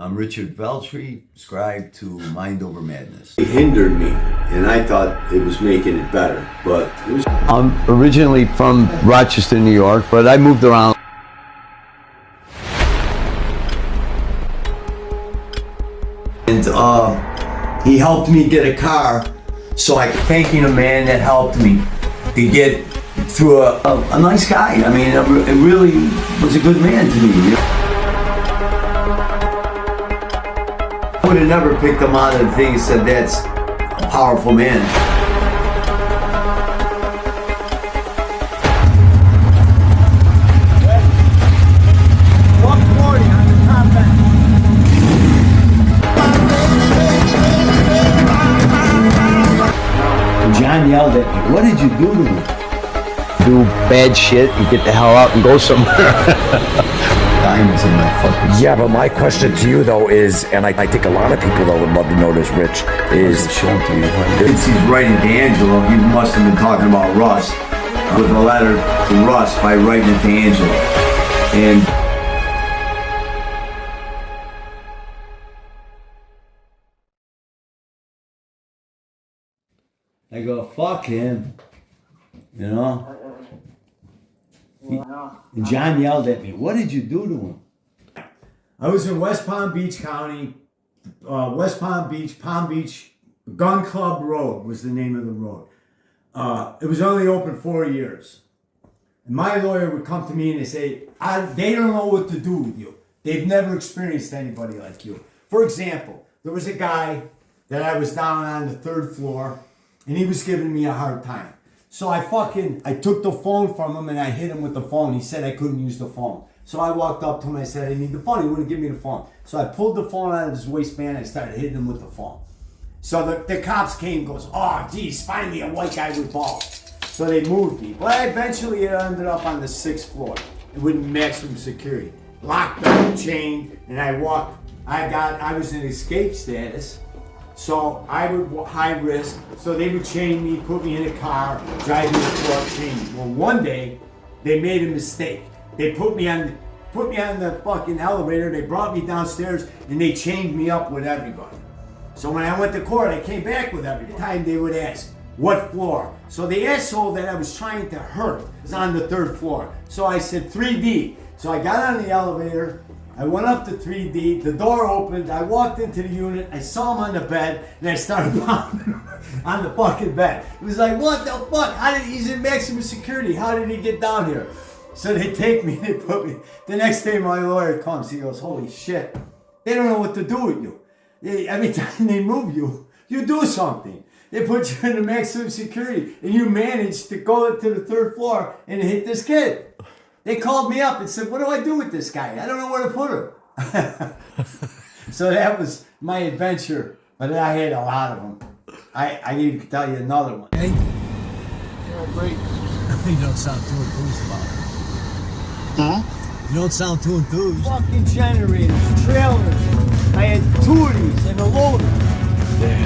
I'm Richard Veltre, scribe to Mind Over Madness. It hindered me, and I thought it was making it better, but it was... I'm originally from Rochester, New York, but I moved around. And he helped me get a car, so I'm thanking a man that helped me to get through a nice guy. I mean, it really was a good man to me. I would have never picked him out of the thing and said that's a powerful man. John yelled at me, "What did you do to him?" Do bad shit and get the hell out and go somewhere. Diamonds in my fucking... Yeah, but my question to you though is, and I think a lot of people though would love to know this, Rich, is... Show it to you. Since he's writing to Angela, he must have been talking about Russ, with a letter to Russ by writing it to Angela. And I go, fuck him, you know? And John yelled at me, "What did you do to him?" I was in West Palm Beach County, Palm Beach, Gun Club Road was the name of the road. It was only open 4 years. And my lawyer would come to me and they say, they don't know what to do with you. They've never experienced anybody like you. For example, there was a guy that I was down on the 3rd floor and he was giving me a hard time. So I took the phone from him and I hit him with the phone. He said I couldn't use the phone. So I walked up to him and I said, "I need the phone." He wouldn't give me the phone. So I pulled the phone out of his waistband and I started hitting him with the phone. So the cops came and goes, "Oh, geez, finally a white guy with balls." So they moved me. But eventually it ended up on the 6th floor with maximum security. Locked up, chained, and I was in escape status. So I would high risk, so they would chain me, put me in a car, drive me to court, chain me. Well, one day, they made a mistake. They put me on the fucking elevator, they brought me downstairs, and they chained me up with everybody. So when I went to court, I came back with everybody. Time they would ask, "What floor?" So the asshole that I was trying to hurt was on the 3rd floor. So I said 3D. So I got on the elevator, I went up to 3D, the door opened, I walked into the unit, I saw him on the bed, and I started pounding him on the fucking bed. It was like, what the fuck? He's in maximum security, how did he get down here? So they take me, they put me, the next day my lawyer comes, he goes, "Holy shit, they don't know what to do with you. Every time they move you, you do something. They put you in the maximum security, and you managed to go to the 3rd floor and hit this kid." They called me up and said, "What do I do with this guy? I don't know where to put him." So that was my adventure, but I had a lot of them. I can tell you another one. Hey, you're great. You don't sound too enthused about it. Huh? You don't sound too enthused. Fucking generators, trailers. I had 2 of these and a loader. Yeah.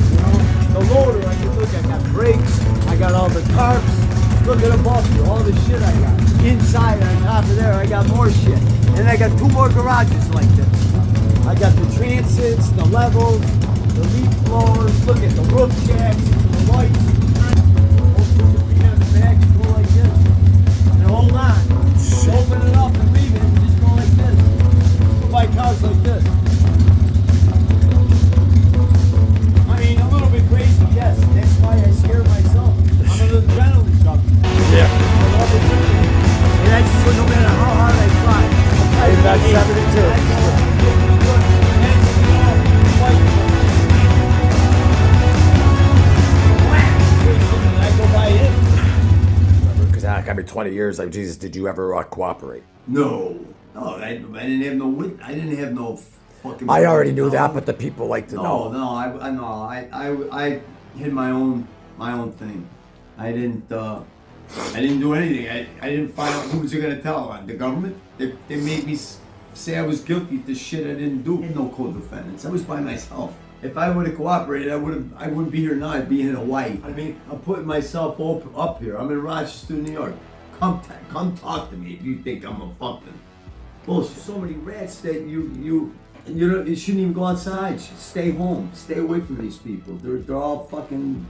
You know, the loader, I can look, I got brakes, I got all the tarps. Look at above you, all the shit I got. Inside, on top of there, I got more shit. And I got 2 more garages like this. I got the transits, the levels, the leaf blowers, look at the roof shacks, the lights. Put your feet on the back, go like this. And hold on. Open it up and leave it, and just go like this. Go buy cars like this. I mean, a little bit crazy, yes. That's why I scare myself. I'm an adrenaline junkie. Yeah. I love adrenaline. And that's no matter how hard I try. Hey, that's 72. I go by it. Because I mean, 20 years, like, Jesus, did you ever cooperate? No, I didn't have no. I didn't have no fucking. I already knew that, but the people like to know. No, I hid my own thing. I didn't do anything. I didn't find out who was I gonna tell on the government. They made me say I was guilty of the shit I didn't do. No co-defendants. I was by myself. If I would have cooperated, I wouldn't be here now. I'd be in Hawaii. I mean, I'm putting myself up here. I'm in Rochester, New York. Come talk to me if you think I'm a fucking Bullshit. So many rats that you know you shouldn't even go outside. You should stay home. Stay away from these people. They're all fucking.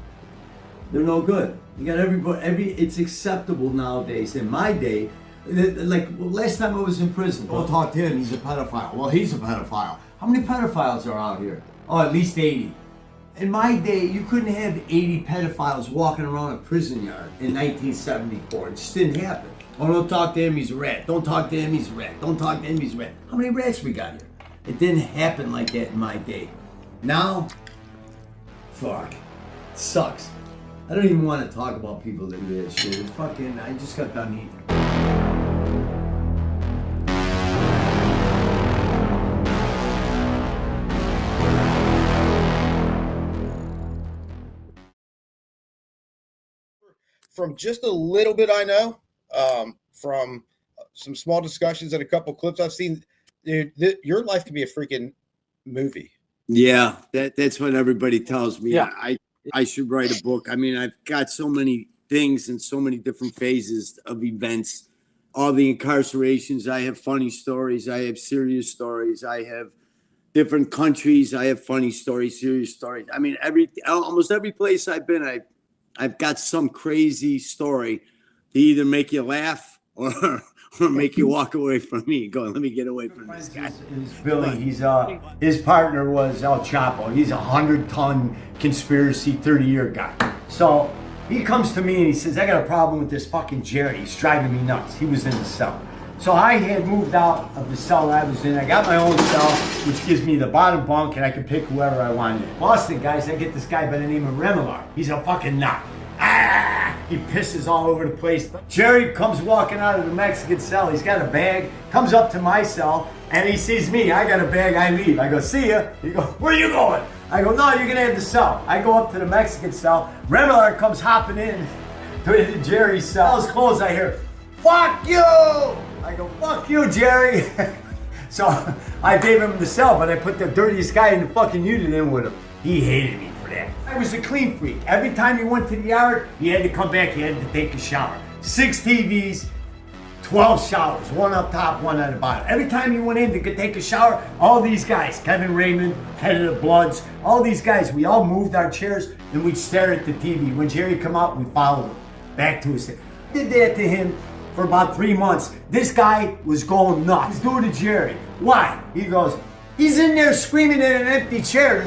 They're no good. You got everybody. It's acceptable nowadays. In my day, last time I was in prison. Don't talk to him. He's a pedophile. Well, he's a pedophile. How many pedophiles are out here? Oh, at least 80. In my day, you couldn't have 80 pedophiles walking around a prison yard in 1974. It just didn't happen. Oh, don't talk to him, he's a rat. Don't talk to him, he's a rat. Don't talk to him, he's a rat. How many rats we got here? It didn't happen like that in my day. Now, fuck. It sucks. I don't even want to talk about people that do that shit. It's fucking, I just got done eating. From just a little bit I know, from some small discussions and a couple clips I've seen, dude, your life could be a freaking movie. Yeah, that's what everybody tells me. Yeah. I should write a book. I mean, I've got so many things and so many different phases of events. All the incarcerations, I have funny stories. I have serious stories. I have different countries. I have funny stories, serious stories. I mean, almost every place I've been, I've got some crazy story to either make you laugh or make you walk away from me and go, let me get away from this guy. Is Billy. He's his partner was El Chapo. He's a 100-ton conspiracy 30-year guy. So he comes to me and he says, I got a problem with this fucking Jerry. He's driving me nuts. He was in the cell. So I had moved out of the cell I was in. I got my own cell, which gives me the bottom bunk, and I can pick whoever I want in. Boston, guys, I get this guy by the name of Remillard. He's a fucking nut. He pisses all over the place. Jerry comes walking out of the Mexican cell. He's got a bag, comes up to my cell, and he sees me. I got a bag, I leave. I go, see ya. He goes, where are you going? I go, no, you're gonna have the cell. I go up to the Mexican cell. Remillard comes hopping in to Jerry's cell. Cell's closed, I hear, fuck you! I go, fuck you, Jerry. So I gave him the cell, but I put the dirtiest guy in the fucking unit in with him. He hated me for that. I was a clean freak. Every time he went to the yard, he had to come back, he had to take a shower. 6 TVs, 12 showers, one up top, one on the bottom. Every time he went in to take a shower, all these guys, Kevin Raymond, head of the Bloods, all these guys, we all moved our chairs and we'd stare at the TV. When Jerry come out, we followed him back to his thing. Did that to him for about 3 months. This guy was going nuts. He's doing to Jerry. Why? He goes, he's in there screaming at an empty chair.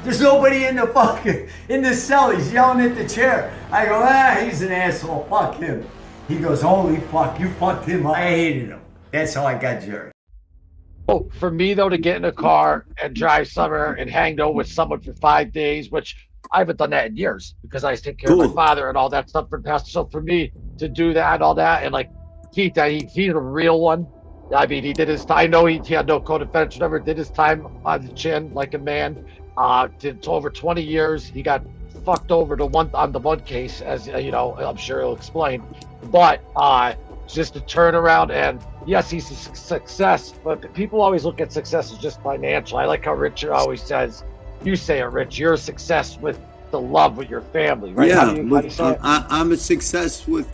There's nobody in the cell. He's yelling at the chair. I go, he's an asshole. Fuck him. He goes, holy fuck, you fucked him up. I hated him. That's how I got Jerry. Oh, for me though, to get in a car and drive somewhere and hang out with someone for 5 days, which I haven't done that in years because I take care of my father and all that stuff for the past. So for me to do that and all that, and like Keith, he's a real one. I mean, he did his time. I know he had no co-defense, never did his time on the chin like a man. Did over 20 years. He got fucked over on the one case, as you know, I'm sure he'll explain. But just to turn around, and yes, he's a success, but people always look at success as just financial. I like how Richard always says, you say it, Rich, you're a success with the love with your family, right? Yeah, I'm a success with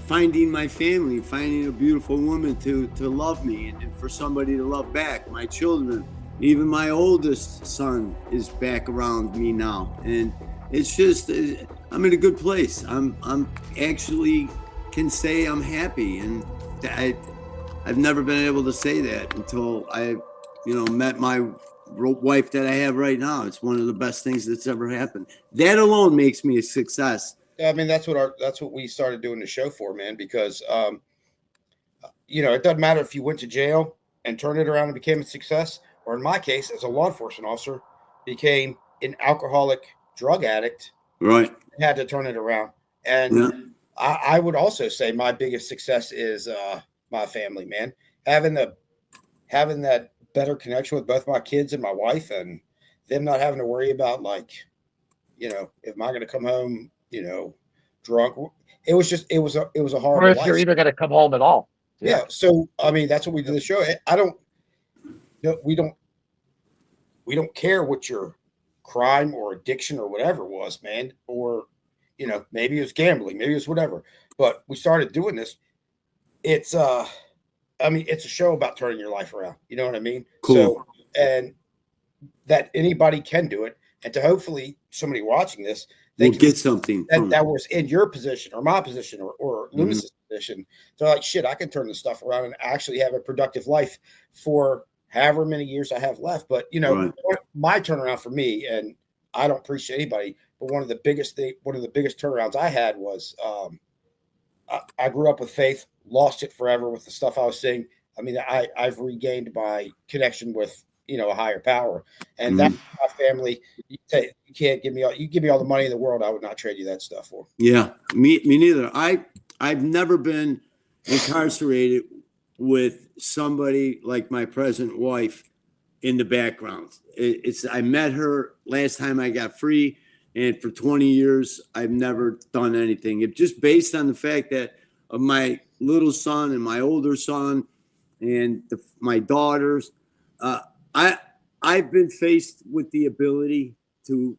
finding my family, finding a beautiful woman to love me and for somebody to love back. My children, even my oldest son is back around me now, and it's just I'm in a good place. I'm actually can say I'm happy, and I've never been able to say that until I, met my wife that I have right now. It's one of the best things that's ever happened. That alone makes me a success. I mean, that's what we started doing the show for, man, because it doesn't matter if you went to jail and turned it around and became a success, or in my case, as a law enforcement officer, became an alcoholic drug addict. Right. Had to turn it around. And yeah. I would also say my biggest success is my family, man. Having that better connection with both my kids and my wife, and them not having to worry about if am I going to come home, drunk. It was a horrible or if life. you're even going to come home at all. Yeah. So, I mean, that's what we did the show. We don't care what your crime or addiction or whatever it was, man, or, maybe it was gambling, maybe it was whatever, but we started doing this. It's I mean, it's a show about turning your life around. You know what I mean? Cool. So, and that anybody can do it. And to hopefully somebody watching this, they We'll get something from that it. was in your position or my position or Lewis's position. They're like, shit, I can turn this stuff around and actually have a productive life for however many years I have left. But you know, Right. my turnaround for me, and I don't preach to anybody, but one of the biggest turnarounds I had was I grew up with faith, lost it forever with the stuff I was seeing. I mean, I've regained my connection with, you know, a higher power, and that's my family. You can't give me all. You give me all the money in the world, I would not trade you that stuff for. Yeah, me neither. I've never been incarcerated with somebody like my present wife in the background. I met her last time I got free, and for 20 years I've never done anything. It just based on the fact that of my little son and my older son and my daughters. I've been faced with the ability to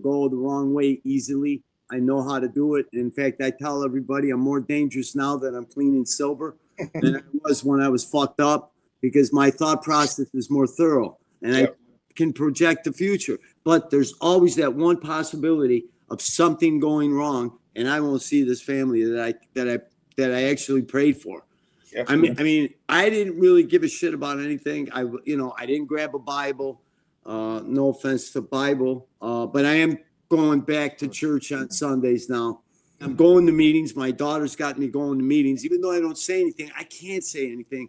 go the wrong way easily. I know how to do it. In fact, I tell everybody I'm more dangerous now that I'm clean and sober than I was when I was fucked up, because my thought process is more thorough and I can project the future. But there's always that one possibility of something going wrong, and I won't see this family that I actually prayed for. Yeah. I mean, I didn't really give a shit about anything. I didn't grab a Bible. No offense to Bible, but I am going back to church on Sundays now. I'm going to meetings. My daughter's got me going to meetings, even though I don't say anything. I can't say anything.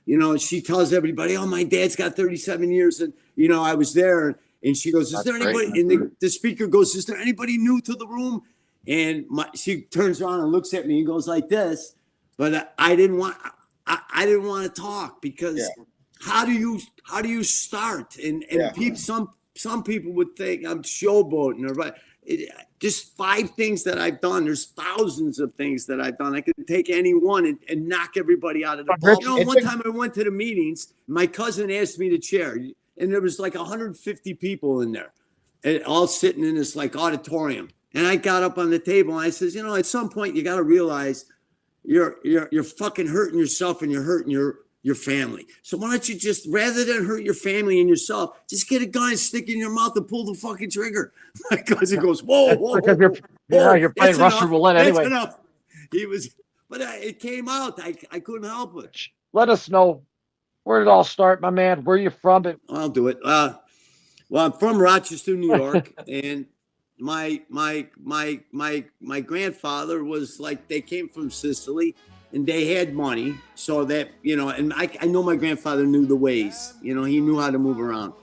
You know, she tells everybody, "Oh, my dad's got 37 years," and you know, I was there, and she goes, "Is there anybody?" And the speaker goes, "Is there anybody new to the room?" And she turns around and looks at me and goes like this. But I didn't want to talk because how do you start? And some people would think I'm showboating or just 5 things that I've done. There's thousands of things that I've done. I could take any one and knock everybody out of the ball. You know, one time I went to the meetings, my cousin asked me to chair, and there was like 150 people in there, and all sitting in this like auditorium. And I got up on the table and I says, you know, at some point you got to realize you're fucking hurting yourself and you're hurting your family. So why don't you just, rather than hurt your family and yourself, just get a gun and stick it in your mouth and pull the fucking trigger. My cousin goes, whoa, because you're playing Russian roulette anyway. That's enough. But it came out. I couldn't help it. Let us know where did it all start, my man. Where are you from? I'll do it. Well, I'm from Rochester, New York, and my grandfather was like, they came from Sicily and they had money, so that, you know, and I know my grandfather knew the ways, you know, he knew how to move around.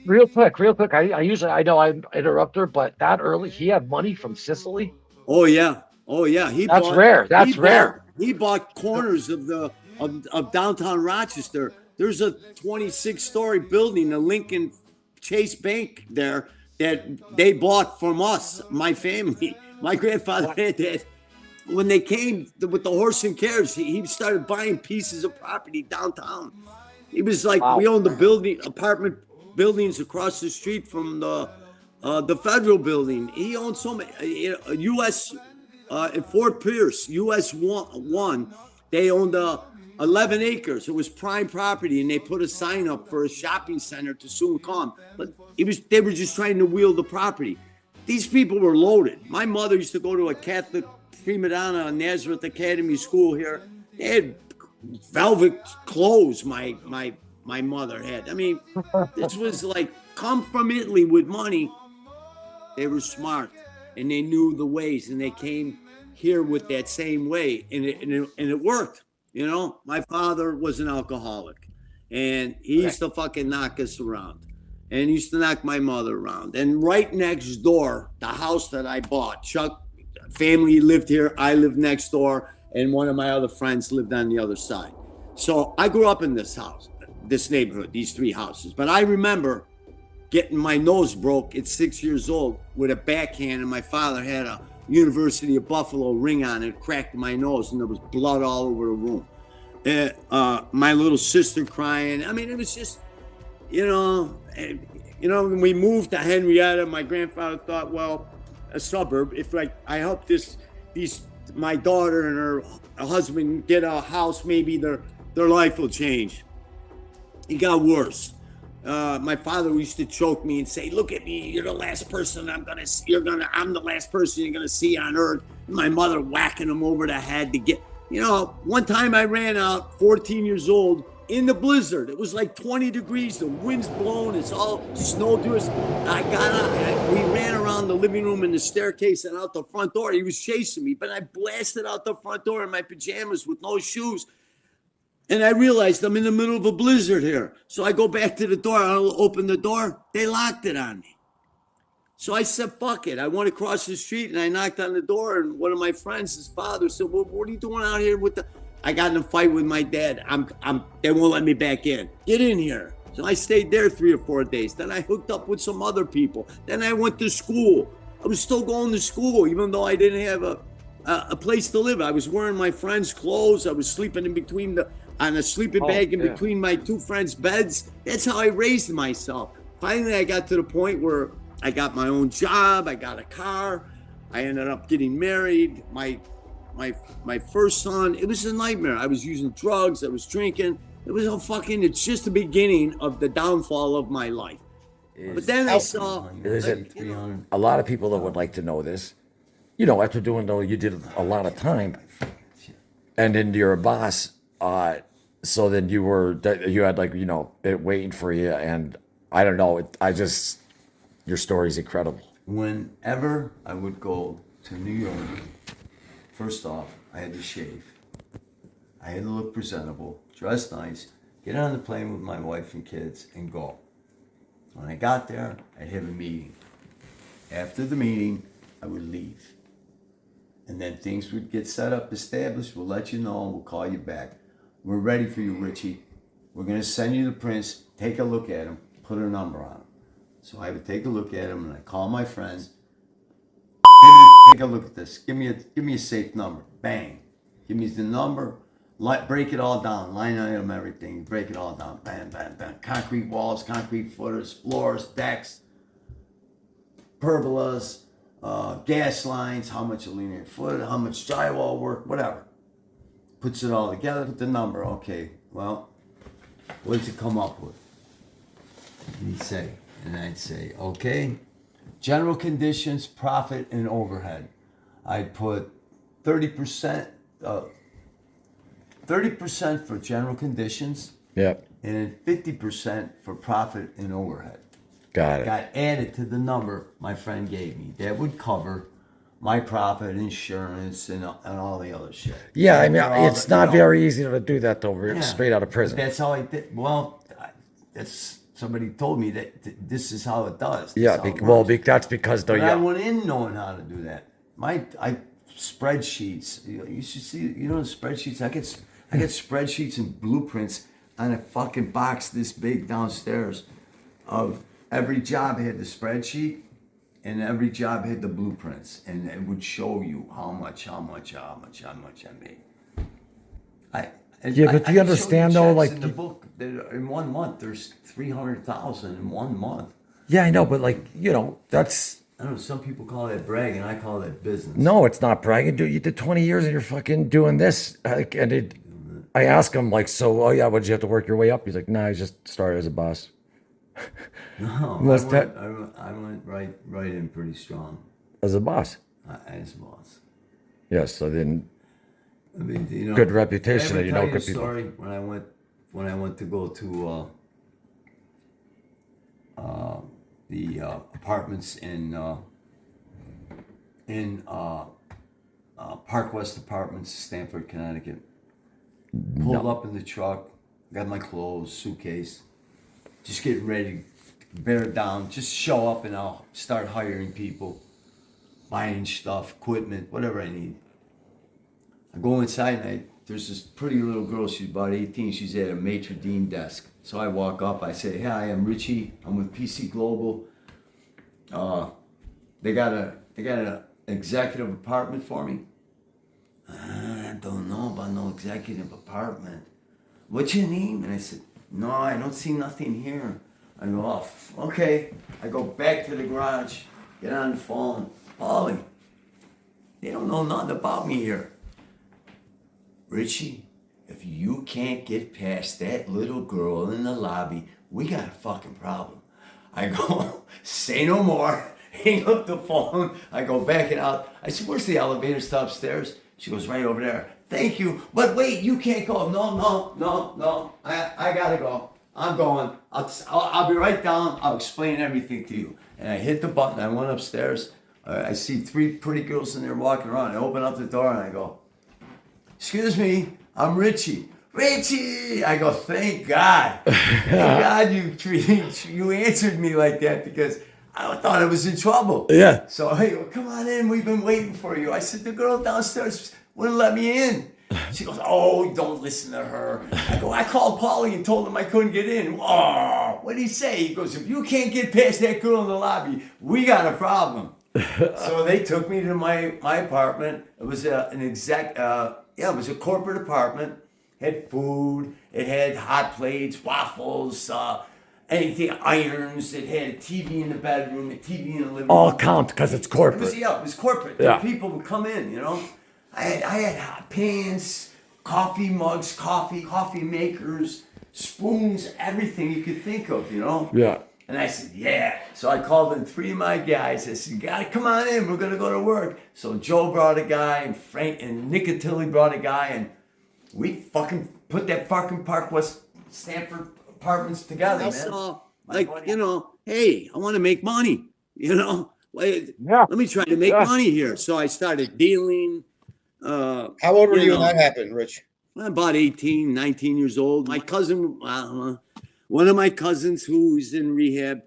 Real quick. I know I interrupt her, but that early, he had money from Sicily. Oh yeah. That's rare. He bought corners of downtown Rochester. There's a 26-story building, the Lincoln Chase Bank there, that they bought from us, my family. My grandfather had that. When they came with the horse and carriage, he started buying pieces of property downtown. He was like, we owned the apartment buildings across the street from the federal building. He owned so many. U.S. In Fort Pierce, U.S. 1, they owned 11 acres. It was prime property, and they put a sign up for a shopping center to soon come. But they were just trying to wheel the property. These people were loaded. My mother used to go to a Catholic prima donna Nazareth Academy school here. They had velvet clothes. My mother had. I mean, this was like, come from Italy with money. They were smart and they knew the ways, and they came here with that same way, and it worked. You know, my father was an alcoholic, and he used to fucking knock us around, and he used to knock my mother around. And right next door, the house that I bought, Chuck family lived here. I lived next door, and one of my other friends lived on the other side. So I grew up in this house, this neighborhood, these 3 houses. But I remember getting my nose broke at 6 years old with a backhand, and my father had a University of Buffalo ring on it, cracked my nose, and there was blood all over the room. My little sister crying. I mean, it was just, when we moved to Henrietta, my grandfather thought, well, a suburb, if like I help these my daughter and her husband get a house, maybe their life will change. It got worse. My father used to choke me and say, "Look at me, you're the last person I'm the last person you're gonna see on earth." And my mother whacking him over the head to get, one time I ran out, 14 years old, in the blizzard. It was like 20 degrees, the wind's blowing, it's all snow drifts. I got out, we ran around the living room and the staircase and out the front door. He was chasing me, but I blasted out the front door in my pajamas with no shoes. And I realized I'm in the middle of a blizzard here. So I go back to the door. I'll open the door. They locked it on me. So I said, fuck it. I went across the street and I knocked on the door. And one of my friends, his father, said, well, what are you doing out here with the... I got in a fight with my dad. They won't let me back in. Get in here. So I stayed there 3 or 4 days. Then I hooked up with some other people. Then I went to school. I was still going to school, even though I didn't have a place to live. I was wearing my friends' clothes. I was sleeping on a sleeping bag in between my 2 friends' beds. That's how I raised myself. Finally, I got to the point where I got my own job. I got a car. I ended up getting married. My first son, it was a nightmare. I was using drugs. I was drinking. It's just the beginning of the downfall of my life. But then I saw... A lot of people that would like to know this, after doing, though, you did a lot of time, and then you're a boss, so then you had it waiting for you, and I don't know, your story's incredible. Whenever I would go to New York, first off, I had to shave. I had to look presentable, dress nice, get on the plane with my wife and kids, and go. When I got there, I'd have a meeting. After the meeting, I would leave. And then things would get set up, established. We'll let you know, and we'll call you back. We're ready for you, Richie. We're going to send you the prints. Take a look at them. Put a number on them. So I would take a look at them, and I call my friends. Take a look at this. Give me a safe number. Bang. Give me the number. Break it all down. Line item, everything. Break it all down. Bam, bam, bam. Concrete walls, concrete footers, floors, decks, pergolas, gas lines, how much a linear foot, how much drywall work, whatever. Puts it all together, put the number. Okay, well, what did you come up with? And he'd say, and I'd say, okay, general conditions, profit, and overhead. I'd put 30% for general conditions. Yep. And then 50% for profit and overhead. Got it. Got added to the number my friend gave me. That would cover my profit, insurance, and all the other shit. Yeah, I mean, it's not very easy to do that, though, straight out of prison. But that's how I did. Well, somebody told me that this is how it does. That's because though. I went in knowing how to do that. I spreadsheets. You should see. Spreadsheets. I get spreadsheets and blueprints on a fucking box this big downstairs. Of every job had the spreadsheet, and every job had the blueprints, and it would show you how much I made. But do you understand though? Like in the book, in 1 month, there's 300,000 in 1 month. Yeah, I know, but that's. I don't know. Some people call that bragging. I call that business. No, it's not bragging. Dude, you did 20 years and you're fucking doing this. I ask him what'd you have to work your way up? He's like, nah, I just started as a boss. No, I went right in pretty strong. As a boss. As a boss. Yes. So then. I mean, good reputation, and good people. Story when I went to go to the apartments in Park West Apartments, Stamford, Connecticut. Pulled up in the truck, got my clothes, suitcase, just getting ready to bear it down. Just show up and I'll start hiring people, buying stuff, equipment, whatever I need. I go inside and there's this pretty little girl, she's about 18, she's at a maitre d' desk. So I walk up, I say, hi, I'm Richie, I'm with PC Global. They got an executive apartment for me. I don't know about no executive apartment. What's your name? And I said, no, I don't see nothing here. I go, oh, okay. I go back to the garage, get on the phone. Paulie, They don't know nothing about me here. Richie, if you can't get past that little girl in the lobby, we got a fucking problem. I go, say no more, hang up the phone. I go backing out. I said, where's the elevator to upstairs? She goes, right over there. Thank you. But wait, you can't go. No. I gotta go. I'm going. I'll be right down. I'll explain everything to you. And I hit the button. I went upstairs. I see 3 pretty girls in there walking around. I open up the door and I go, excuse me, I'm Richie. Richie! I go, thank God. Thank God you answered me like that because I thought I was in trouble. Yeah. So, hey, well, come on in. We've been waiting for you. I said, the girl downstairs wouldn't let me in. She goes, oh, don't listen to her. I go, I called Paulie and told him I couldn't get in. Oh, what did he say? He goes, if you can't get past that girl in the lobby, we got a problem. So they took me to my apartment. It was it was a corporate apartment. Had food. It had hot plates, waffles, anything, irons. It had a TV in the bedroom, a TV in the living room. All count because it's corporate. It was corporate. Yeah. People would come in, you know. I had hot pans, coffee mugs, coffee makers, spoons, everything you could think of, you know. Yeah. And I said, yeah. So I called in 3 of my guys. I said, you gotta come on in. We're gonna go to work. So Joe brought a guy, and Frank and Nick Attilly brought a guy, and we fucking put that fucking Park West Stanford apartments together, man. saw, you know, hey, I want to make money. You know, Yeah. let me try to make money here. So I started dealing. How old were you when that happened, Rich? About 18, 19 years old. My cousin, one of my cousins who's in rehab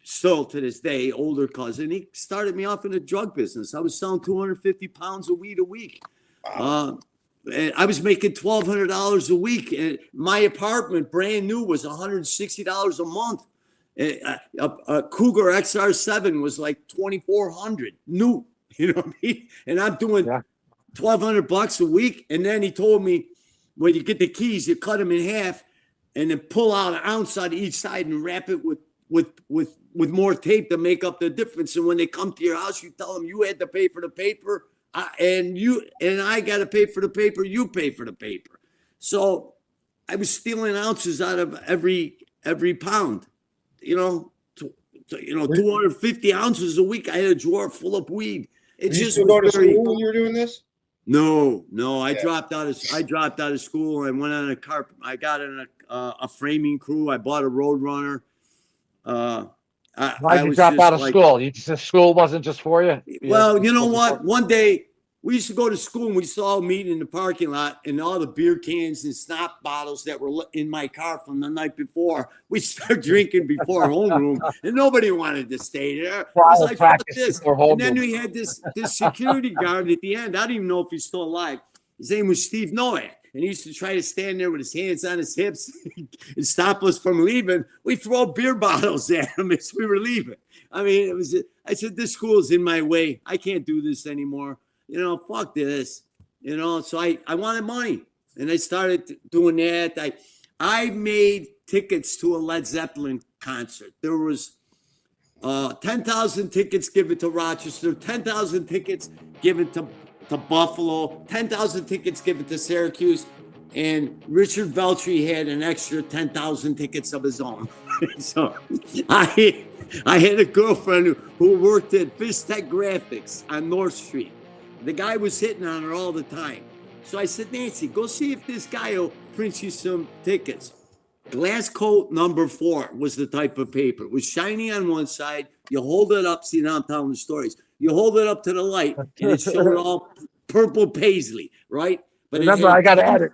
still to this day, older cousin, he started me off in the drug business. I was selling 250 pounds of weed a week. Wow. And I was making $1,200 a week. And my apartment, brand new, was $160 a month. A Cougar XR7 was like $2,400 new. You know what I mean? And I'm doing $1,200 a week. And then he told me, when you get the keys, you cut them in half and then pull out an ounce on each side and wrap it with more tape to make up the difference. And when they come to your house, you tell them you had to pay for the paper. And I got to pay for the paper. You pay for the paper. So I was stealing ounces out of every pound, you know, 250 ounces a week. I had a drawer full of weed. It Did you just still go to school when you were doing this? No. I dropped out of school. I went on a I got in a framing crew. I bought a Roadrunner. Why'd you drop out of school? School wasn't just for you? Well, you know what? One day we used to go to school and we used to all meet in the parking lot, and all the beer cans and snot bottles that were in my car from the night before, we started drinking before homeroom, and nobody wanted to stay there. It was like, fuck this. And then we had this security guard at the end. I don't even know if he's still alive. His name was Steve Nowak. And he used to try to stand there with his hands on his hips and stop us from leaving. We throw beer bottles at him as we were leaving. I mean, I said, this school is in my way. I can't do this anymore. You know, fuck this. You know, so I wanted money. And I started doing that. I made tickets to a Led Zeppelin concert. There was 10,000 tickets given to Rochester, 10,000 tickets given to Buffalo, 10,000 tickets given to Syracuse, and Richard Veltre had an extra 10,000 tickets of his own. So I had a girlfriend who worked at Vistech Graphics on North Street. The guy was hitting on her all the time. So I said, Nancy, go see if this guy will print you some tickets. Glass coat number 4 was the type of paper. It was shiny on one side. You hold it up. See, now I'm telling the stories. You hold it up to the light, and it showed all purple paisley, right? But remember, I got to add it.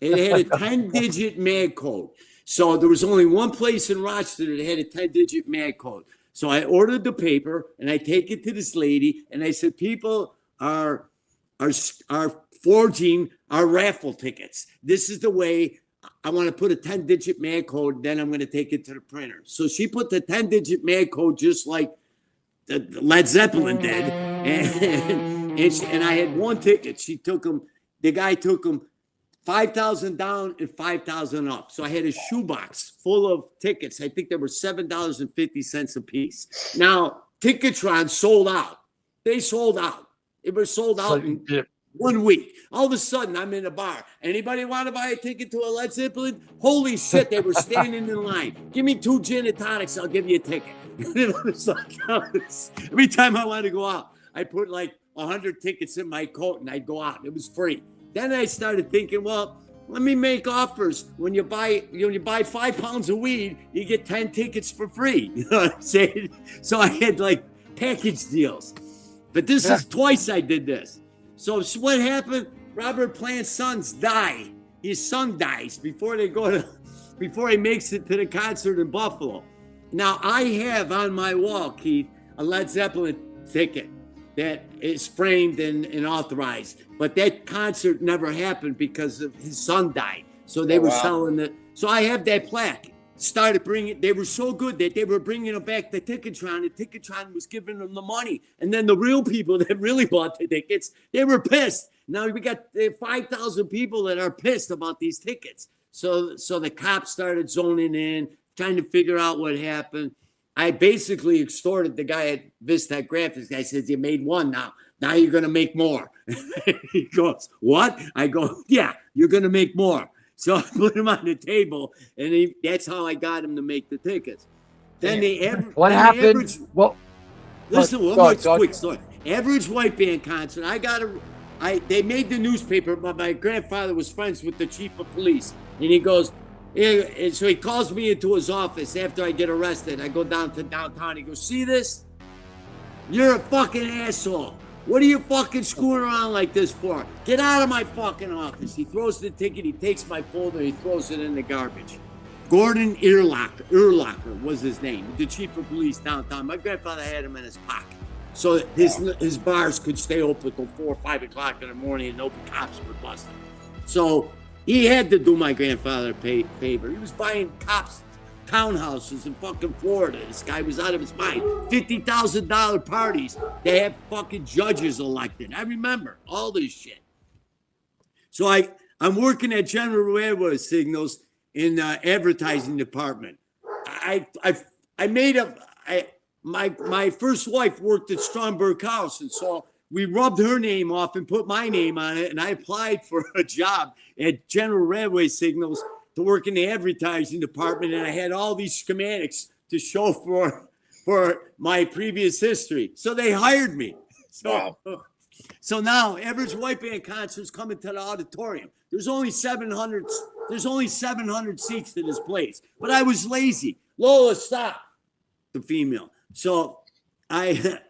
It had a 10-digit mag code. So there was only one place in Rochester that had a 10-digit mag code. So I ordered the paper, and I take it to this lady, and I said, people are forging our raffle tickets. This is the way. I want to put a 10-digit mag code, then I'm going to take it to the printer. So she put the 10-digit mag code just like the Led Zeppelin did. And I had one ticket. The guy took them 5,000 down and 5,000 up. So I had a shoebox full of tickets. I think there were $7.50 a piece. Now, Ticketron sold out. They sold out. It was sold out in 1 week. All of a sudden, I'm in a bar. Anybody want to buy a ticket to a Led Zeppelin? Holy shit, they were standing in line. Give me 2 gin and tonics, I'll give you a ticket. It's like, every time I wanted to go out, I put like 100 tickets in my coat and I'd go out. It was free. Then I started thinking, well, let me make offers. When you buy 5 pounds of weed, you get 10 tickets for free. You know what I'm saying? So I had like package deals. But this is twice I did this. So what happened? Robert Plant's sons die. His son dies before he makes it to the concert in Buffalo. Now I have on my wall, Keith, a Led Zeppelin ticket that is framed and authorized. But that concert never happened because of his son died. So they were selling it. So I have that plaque. They were so good that they were bringing them back to Ticketron, and Ticketron was giving them the money. And then the real people that really bought the tickets, they were pissed. Now we got 5,000 people that are pissed about these tickets. So the cops started zoning in, trying to figure out what happened. I basically extorted the guy at Vistec Graphics. I said, you made one now. Now you're going to make more. He goes, what? I go, yeah, you're going to make more. So I put him on the table, and that's how I got him to make the tickets. Then what happened? Listen, one more quick story. Average White Band concert. They made the newspaper, but my grandfather was friends with the chief of police, and he goes, and so he calls me into his office after I get arrested. I go down to downtown. He goes, see this? You're a fucking asshole. What are you fucking screwing around like this for? Get out of my fucking office. He throws the ticket. He takes my folder. He throws it in the garbage. Gordon Urlacher was his name, the chief of police downtown. My grandfather had him in his pocket. So his bars could stay open till 4 or 5 o'clock in the morning and no cops would bust him. So he had to do my grandfather a favor. He was buying cops townhouses in fucking Florida. This guy was out of his mind. $50,000 parties. They had fucking judges elected. I remember all this shit. So I'm working at General Railway Signals in the advertising department. My first wife worked at Stromberg House, and so we rubbed her name off and put my name on it, and I applied for a job at General Railway Signals to work in the advertising department, and I had all these schematics to show for my previous history. So they hired me. So now Average White Band concerts coming to the auditorium. There's only 700 seats to this place. But I was lazy. Lola, stop. The female. So the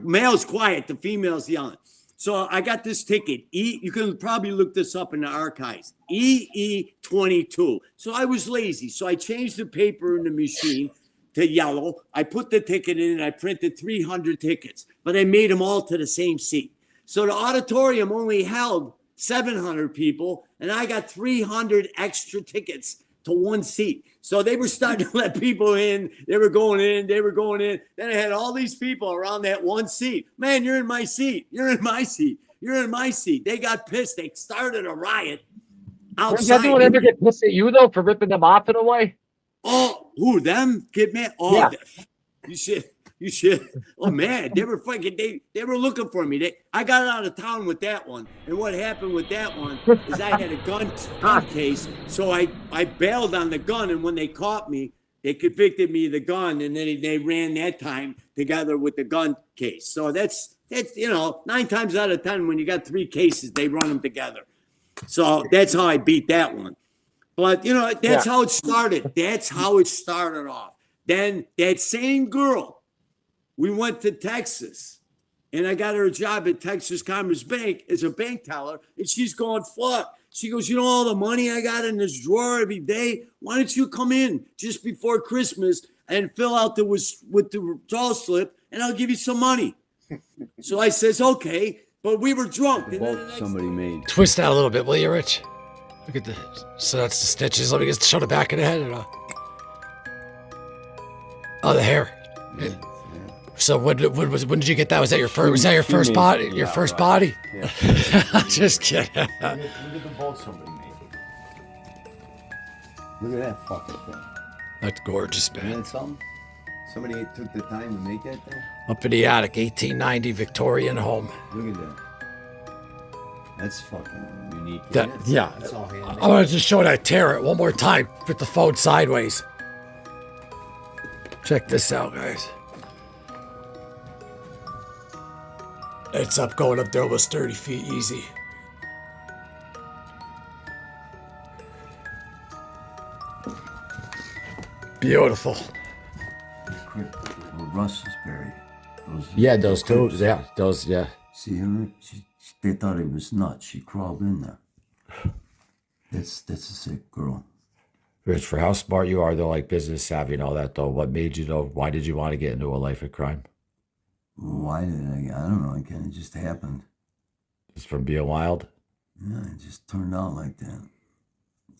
male's quiet, the female's yelling. So I got this ticket. You can probably look this up in the archives. EE22. So I was lazy. So I changed the paper in the machine to yellow. I put the ticket in and I printed 300 tickets, but I made them all to the same seat. So the auditorium only held 700 people, and I got 300 extra tickets to one seat. So they were starting to let people in. They were going in. Then I had all these people around that one seat. Man, you're in my seat. You're in my seat. You're in my seat. They got pissed. They started a riot outside. Does anyone ever get pissed at you, though, for ripping them off in a way? Oh, who, them? Get mad? Oh, yeah. You should. Oh, man, they were fucking, they were looking for me. I got out of town with that one. And what happened with that one is I had a gun case. So I bailed on the gun. And when they caught me, they convicted me of the gun. And then they ran that time together with the gun case. So that's 9 times out of 10, when you got 3 cases, they run them together. So that's how I beat that one. But, that's how it started. That's how it started off. Then that same girl, we went to Texas, and I got her a job at Texas Commerce Bank as a bank teller, and she's going, fuck. She goes, all the money I got in this drawer every day, why don't you come in just before Christmas and fill out the withdrawal slip, and I'll give you some money. So I says, okay, but we were drunk. Somebody made. Twist that a little bit, will you, Rich? Look at so that's the stitches. Let me just show the back of the head. Oh, the hair. Yeah. So when did you get that? Was that your first? Was that your first body? Your first body? Yeah. Just kidding. Look at the bolt somebody made. Look at that fucking thing. That's gorgeous, Isn't man. that something? Somebody took the time to make that thing? Up in the attic, 1890 Victorian home. Look at that. That's fucking unique. That, isn't it? yeah. That's all handmade. I want to just show that tear it one more time with the phone sideways. Check this out, guys. It's up, going up there almost 30 feet easy. Beautiful. Where Russ is buried. Yeah, those two. Yeah, those. Yeah. See her? They thought he was nuts. She crawled in there. That's a sick girl. Rich, for how smart you are, though, like business savvy and all that, though, what made you know? Why did you want to get into a life of crime? Why did I don't know. It kind of just happened. Just from being wild. Yeah, it just turned out like that.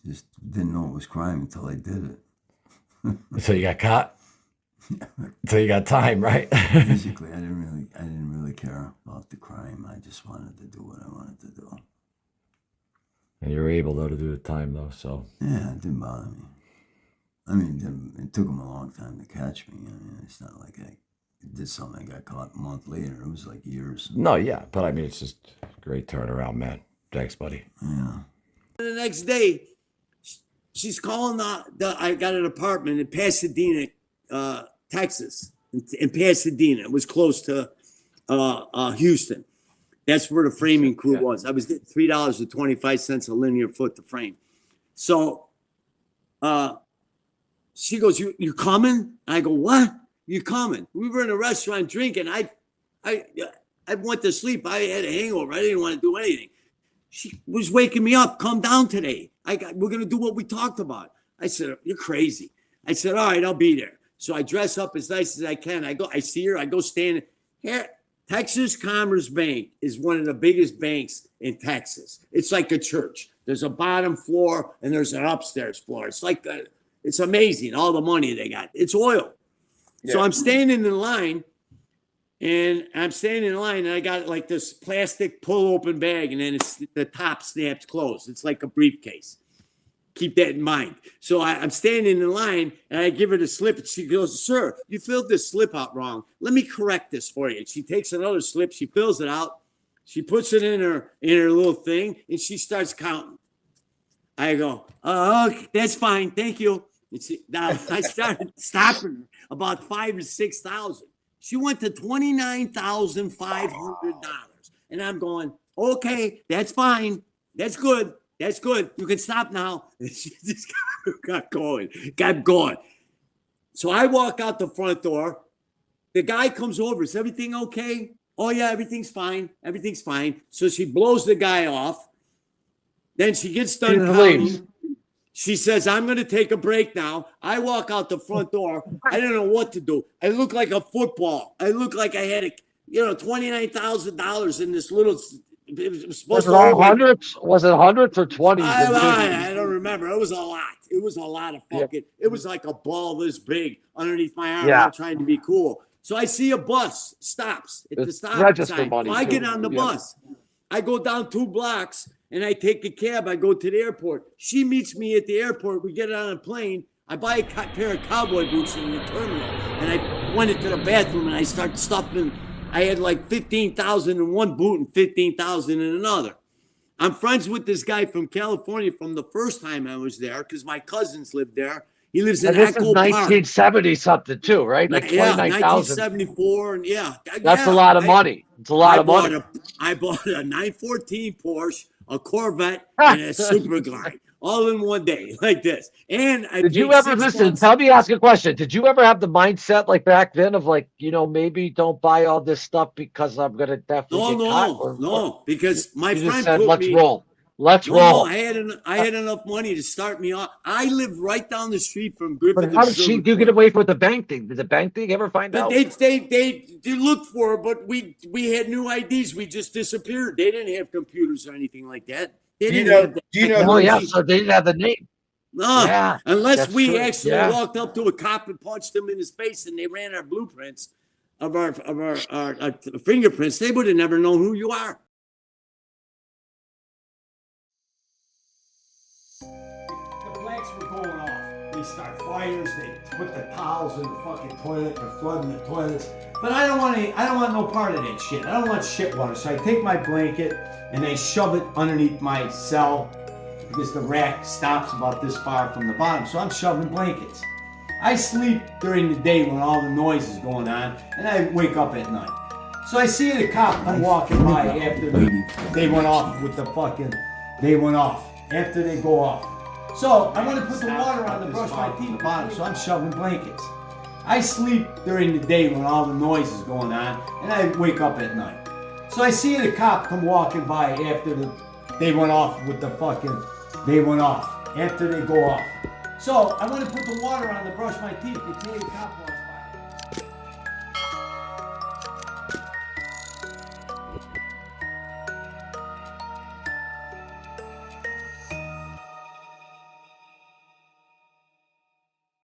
Just didn't know it was crime until I did it. Until you got caught. Until you got time, right? Basically, I didn't really care about the crime. I just wanted to do what I wanted to do. And you were able, though, to do the time, though, so. Yeah, it didn't bother me. I mean, it took them a long time to catch me. I mean, it's not like I did something, I got caught a month later. It was like years. No, yeah, but I mean, it's just a great turnaround, man. Thanks, buddy. Yeah. The next day, she's calling I got an apartment in Pasadena, Texas. In Pasadena. It was close to Houston. That's where the framing crew was. I was getting $3.25 a linear foot to frame. So she goes, you coming? I go, what? You coming? We were in a restaurant drinking. I went to sleep. I had a hangover. I didn't want to do anything. She was waking me up. Come down today. We're going to do what we talked about. I said, you're crazy. I said, all right, I'll be there. So I dress up as nice as I can. I see her. I go stand here. Texas Commerce Bank is one of the biggest banks in Texas. It's like a church. There's a bottom floor and there's an upstairs floor. It's like, it's amazing. All the money they got. It's oil. Yeah. So I'm standing in line and I got like this plastic pull open bag and then the top snaps closed. It's like a briefcase. Keep that in mind. So I'm standing in line and I give her the slip and she goes, sir, you filled this slip out wrong. Let me correct this for you. And she takes another slip. She fills it out. She puts it in her little thing and she starts counting. I go, okay, that's fine. Thank you. And now I started stopping her about $5,000 or $6,000. She went to $29,500. And I'm going, okay, that's fine. That's good. That's good. You can stop now. She just got going. So I walk out the front door. The guy comes over. Is everything okay? Oh, yeah, everything's fine. Everything's fine. So she blows the guy off. Then she gets done counting. She says, I'm going to take a break now. I walk out the front door. I don't know what to do. I look like a football. I look like I had $29,000 in this little... Was it hundreds or 20s? I don't remember. It was a lot. It was a lot of fucking. It was like a ball this big underneath my arm. I'm trying to be cool. So I see a bus stops at the stop sign. I get on the bus. I go down 2 blocks and I take a cab. I go to the airport. She meets me at the airport. We get on a plane. I buy a pair of cowboy boots in the terminal and I went into the bathroom and I start stuffing. I had like 15,000 in one boot and 15,000 in another. I'm friends with this guy from California from the first time I was there because my cousins lived there. He lives in Echo Park. 1970 something too, right? Like 29,000. 1974, and that's a lot of money. It's a lot of money. I bought a 914 Porsche, a Corvette, and a Superglide. All in one day, like this. And did you ever listen? Tell me, ask a question. Did you ever have the mindset like back then of like, maybe don't buy all this stuff because I'm gonna definitely get caught? No, because my friend said, put let's me. Roll. Let's roll. I had enough money to start me off. I live right down the street from Griffith. But how did she get away with the bank thing? Did the bank thing ever find out? They looked for her, but we had new IDs. We just disappeared. They didn't have computers or anything like that. Do you know? Oh yeah, so they didn't have the name. No, unless we actually walked up to a cop and punched him in his face, and they ran our blueprints of our fingerprints. They would have never known who you are. The blacks were going off. they start fires. They put the towels in the fucking toilet. They're flooding the toilets. But I don't want no part of that shit. I don't want shit water. So I take my blanket and I shove it underneath my cell because the rack stops about this far from the bottom. So I'm shoving blankets. I sleep during the day when all the noise is going on, and I wake up at night. So I see the cop come walking by after they went off with the fucking, they went off, after they go off. So I want to put the water on to brush my teeth bottom, so I'm shoving blankets. I sleep during the day when all the noise is going on, and I wake up at night. So I see the cop come walking by after they went off with the fucking, they went off, after they go off. So I want to put the water on to brush my teeth. The Canadian cop walks by.